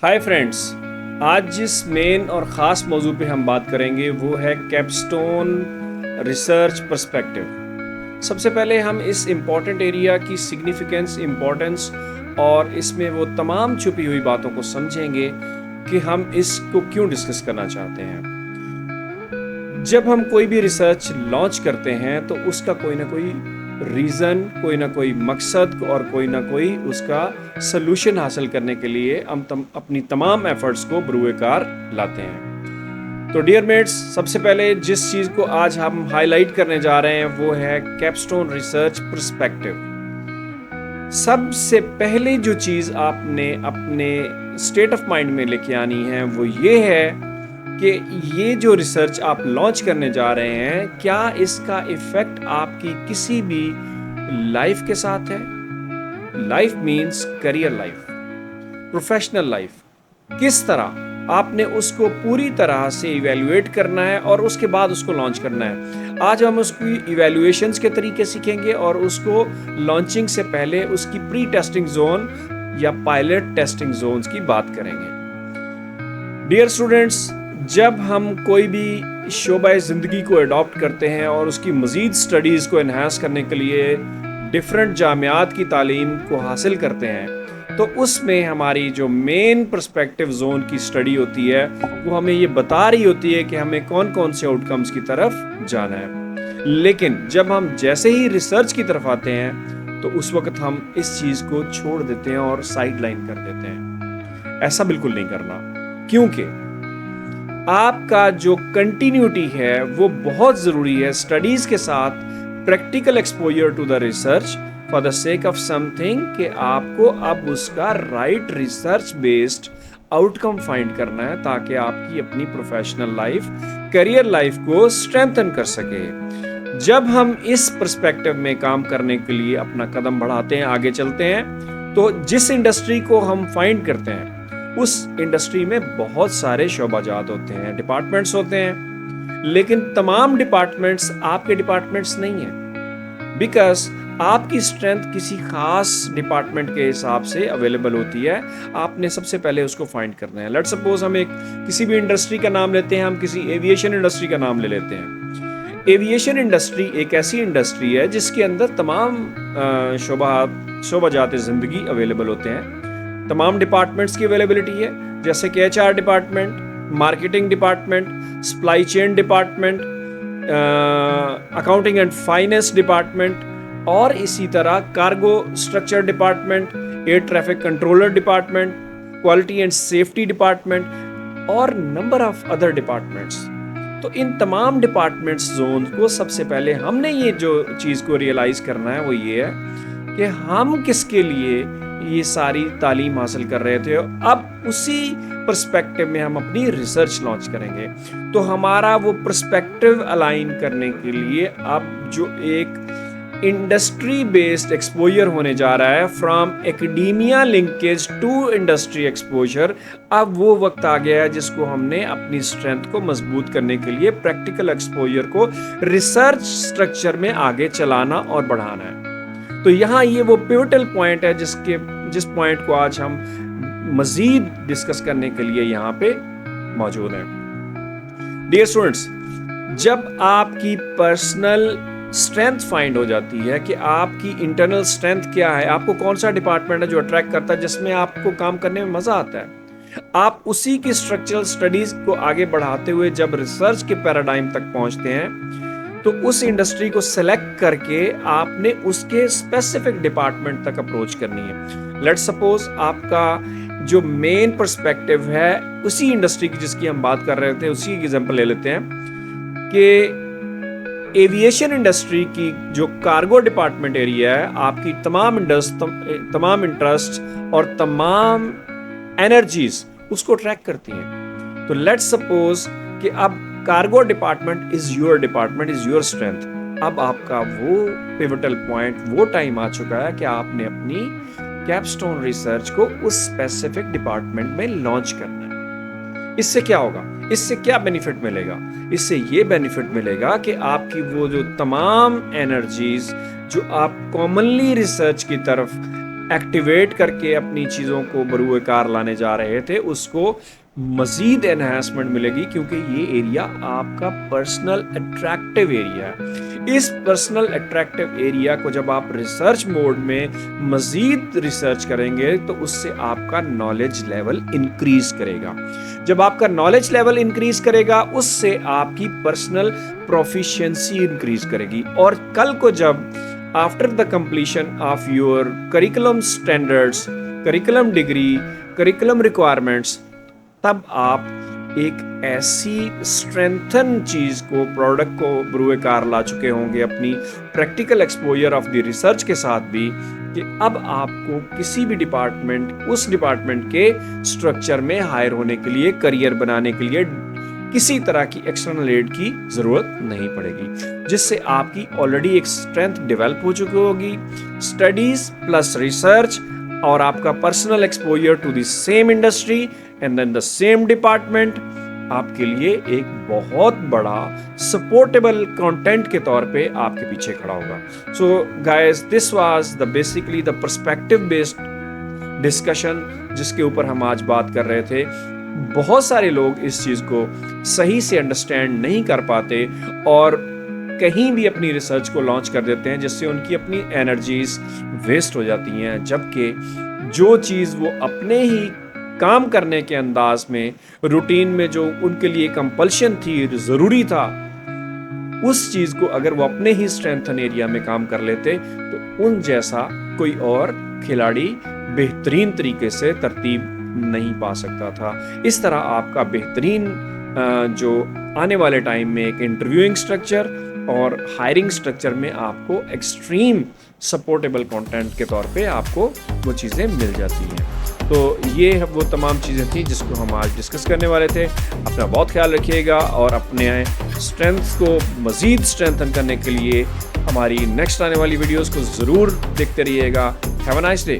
High friends, آج جس مین اور خاص موضوع پہ ہم بات کریں گے وہ ہے کیپسٹون ریسرچ پرسپیکٹو۔ سب سے پہلے ہم اس امپورٹنٹ ایریا کی سگنیفیکنس، امپورٹنس اور اس میں وہ تمام چھپی ہوئی باتوں کو سمجھیں گے کہ ہم اس کو کیوں ڈسکس کرنا چاہتے ہیں۔ جب ہم کوئی بھی ریسرچ لانچ کرتے ہیں تو اس کا کوئی نہ کوئی ریزن، کوئی نہ کوئی مقصد اور کوئی نہ کوئی اس کا سلوشن حاصل کرنے کے لیے ہم اپنی تمام ایفرٹس کو بروئے کار لاتے ہیں۔ تو ڈیئر میٹس، سب سے پہلے جس چیز کو آج ہم ہائی لائٹ کرنے جا رہے ہیں وہ ہے کیپسٹون ریسرچ پرسپیکٹو۔ سب سے پہلے جو چیز آپ نے اپنے اسٹیٹ آف مائنڈ میں لے کے آنی ہے وہ یہ ہے کہ یہ جو ریسرچ آپ لانچ کرنے جا رہے ہیں، کیا اس کا ایفیکٹ آپ کی کسی بھی لائف کے ساتھ ہے؟ Life means career life, professional life. کس طرح آپ نے اس کو پوری طرح سے ایویلویٹ کرنا ہے اور اس کے بعد اس کو لانچ کرنا ہے۔ آج ہم اس کی ایویلویشنز کے طریقے سیکھیں گے اور اس کو لانچنگ سے پہلے اس کی پری ٹیسٹنگ زون یا پائلٹ ٹیسٹنگ زونز کی بات کریں گے۔ ڈیئر اسٹوڈنٹس، جب ہم کوئی بھی شعبہ زندگی کو اڈاپٹ کرتے ہیں اور اس کی مزید سٹڈیز کو انہانس کرنے کے لیے ڈیفرنٹ جامعات کی تعلیم کو حاصل کرتے ہیں تو اس میں ہماری جو مین پرسپیکٹو زون کی سٹڈی ہوتی ہے وہ ہمیں یہ بتا رہی ہوتی ہے کہ ہمیں کون کون سے آؤٹ کمز کی طرف جانا ہے۔ لیکن جب ہم جیسے ہی ریسرچ کی طرف آتے ہیں تو اس وقت ہم اس چیز کو چھوڑ دیتے ہیں اور سائڈ لائن کر دیتے ہیں۔ ایسا بالکل نہیں کرنا، کیونکہ آپ کا جو کنٹینیوٹی ہے وہ بہت ضروری ہے سٹڈیز کے ساتھ practical exposure to the research for the sake of something, کہ آپ کو اب اس کا right research based outcome find کرنا ہے تاکہ آپ کی اپنی پروفیشنل لائف، کیریئر لائف کو اسٹرینتھن کر سکے۔ جب ہم اس پرسپیکٹو میں کام کرنے کے لیے اپنا قدم بڑھاتے ہیں، آگے چلتے ہیں، تو جس انڈسٹری کو ہم فائنڈ کرتے ہیں اس انڈسٹری میں بہت سارے شعبہ جات ہوتے ہیں، ڈپارٹمنٹس ہوتے ہیں، لیکن تمام ڈپارٹمنٹس آپ کے ڈپارٹمنٹس نہیں ہیں، بیکاز آپ کی اسٹرینتھ کسی خاص ڈپارٹمنٹ کے حساب سے اویلیبل ہوتی ہے۔ آپ نے سب سے پہلے اس کو فائنڈ کرنا ہے۔ لیٹ سپوز ہم کسی بھی انڈسٹری کا نام لیتے ہیں، ہم کسی ایویشن انڈسٹری کا نام لے لیتے ہیں۔ ایویشن انڈسٹری ایک ایسی انڈسٹری ہے جس کے اندر تمام شعبہ جات زندگی اویلیبل ہوتے ہیں، تمام ڈپارٹمنٹس کی اویلیبلٹی ہے، جیسے کہ H R department, marketing department, supply chain department, accounting and finance department, اور اسی طرح cargo structure department, air traffic controller department, quality and safety department اور نمبر آف ادر ڈپارٹمنٹس۔ تو ان تمام ڈپارٹمنٹس زون کو سب سے پہلے ہم نے یہ جو چیز کو ریئلائز کرنا ہے وہ یہ ہے کہ ہم کس کے لیے یہ ساری تعلیم حاصل کر رہے تھے، اب اسی پرسپیکٹو میں ہم اپنی ریسرچ لانچ کریں گے۔ تو ہمارا وہ پرسپیکٹو الائن کرنے کے لیے اب جو ایک انڈسٹری بیسڈ ایکسپوجر ہونے جا رہا ہے، from academia linkage to industry exposure, اب وہ وقت آ گیا ہے جس کو ہم نے اپنی اسٹرینتھ کو مضبوط کرنے کے لیے پریکٹیکل ایکسپوجر کو ریسرچ اسٹرکچر میں آگے چلانا اور بڑھانا ہے۔ تو یہاں یہ وہ پیوٹل پوائنٹ ہے جس پوائنٹ کو آج ہم مزید ڈسکس کرنے کے لیے یہاں پہ موجود ہیں۔ ڈیئر اسٹوڈنٹس، جب آپ کی پرسنل اسٹرینتھ فائنڈ ہو جاتی ہے کہ آپ کی انٹرنل اسٹرینتھ کیا ہے، آپ کو کون سا ڈپارٹمنٹ ہے جو اٹریکٹ کرتا ہے، جس میں آپ کو کام کرنے میں مزہ آتا ہے، آپ اسی کی اسٹرکچرل اسٹڈیز کو آگے بڑھاتے ہوئے جب ریسرچ کے پیراڈائم تک پہنچتے ہیں تو اس انڈسٹری کو سلیکٹ کر کے آپ نے اس کے اسپیسیفک ڈپارٹمنٹ تک اپروچ کرنی ہے۔ لیٹ سپوز آپ کا جو مین پرسپیکٹو ہے اسی انڈسٹری کی جس کی ہم بات کر رہے تھے، اسی کی ایگزامپل لے لیتے ہیں کہ ایویشن انڈسٹری کی جو کارگو ڈپارٹمنٹ ایریا ہے، آپ کی تمام انٹرسٹ اور تمام انرجیز اس کو ٹریک کرتی ہیں۔ تو لیٹ سپوز کہ اب cargo department is your department, is your strength. اب آپ کا وہ پیوٹل پوائنٹ، وہ ٹائم آ چکا ہے کہ آپ نے اپنی کیپسٹون ریسرچ کو اس اسپیسیفک ڈپارٹمنٹ میں لانچ کرنا ہے۔ اس سے کیا ہوگا؟ اس سے کیا بینیفٹ ملے گا؟ اس سے یہ بینیفٹ ملے گا کہ آپ کی وہ جو تمام انرجیز جو آپ کامنلی ریسرچ کی طرف ایکٹیویٹ کر کے اپنی چیزوں کو بروئے کار لانے جا رہے تھے اس کو مزید انہانسمنٹ ملے گی، کیونکہ یہ ایریا آپ کا پرسنل اٹریکٹیو ایریا ہے۔ اس پرسنل اٹریکٹیو ایریا کو جب آپ ریسرچ موڈ میں مزید ریسرچ کریں گے تو اس سے آپ کا نالج لیول انکریز کرے گا۔ جب آپ کا نالج لیول انکریز کرے گا اس سے آپ کی پرسنل پروفیشنسی انکریز کرے گی، اور کل کو جب after the completion of your curriculum standards, curriculum degree, curriculum requirements, تب آپ ایک ایسی اسٹرینتھن چیز کو، پروڈکٹ کو بروئے کار لا چکے ہوں گے اپنی practical exposure of the research کے ساتھ بھی، کہ اب آپ کو کسی بھی ڈپارٹمنٹ، اس ڈپارٹمنٹ کے اسٹرکچر میں ہائر ہونے کے لیے، کریئر بنانے کے لیے کسی طرح کی ایکسٹرنل ایڈ کی ضرورت نہیں پڑے گی، جس سے آپ کی آلریڈی ایک اسٹرینتھ ڈیولپ ہو چکی ہوگی۔ اسٹڈیز پلس ریسرچ اور آپ کا personal exposure to the same industry and then the same department آپ کے لیے ایک بہت بڑا سپورٹیبل کنٹینٹ کے طور پہ آپ کے پیچھے کھڑا ہوگا۔ So guys, this was the basically the perspective based discussion جس کے اوپر ہم آج بات کر رہے تھے۔ بہت سارے لوگ اس چیز کو صحیح سے انڈرسٹینڈ نہیں کر پاتے اور کہیں بھی اپنی ریسرچ کو لانچ کر دیتے ہیں، جس سے ان کی اپنی انرجیز ویسٹ ہو جاتی ہیں، جبکہ جو چیز وہ اپنے ہی کام کرنے کے انداز میں، روٹین میں جو ان کے لیے کمپلشن تھی، ضروری تھا، اس چیز کو اگر وہ اپنے ہی اسٹرینتھن ایریا میں کام کر لیتے تو ان جیسا کوئی اور کھلاڑی بہترین طریقے سے ترتیب نہیں پا سکتا تھا۔ اس طرح آپ کا بہترین جو آنے والے ٹائم میں ایک انٹرویوئنگ سٹرکچر اور ہائرنگ سٹرکچر میں آپ کو ایکسٹریم سپورٹیبل کنٹینٹ کے طور پہ آپ کو وہ چیزیں مل جاتی ہیں۔ تو یہ وہ تمام چیزیں تھیں جس کو ہم آج ڈسکس کرنے والے تھے۔ اپنا بہت خیال رکھیے گا اور اپنے اسٹرینتھ کو مزید اسٹرینتھن کرنے کے لیے ہماری نیکسٹ آنے والی ویڈیوز کو ضرور دیکھتے رہیے گا۔ Have a nice day.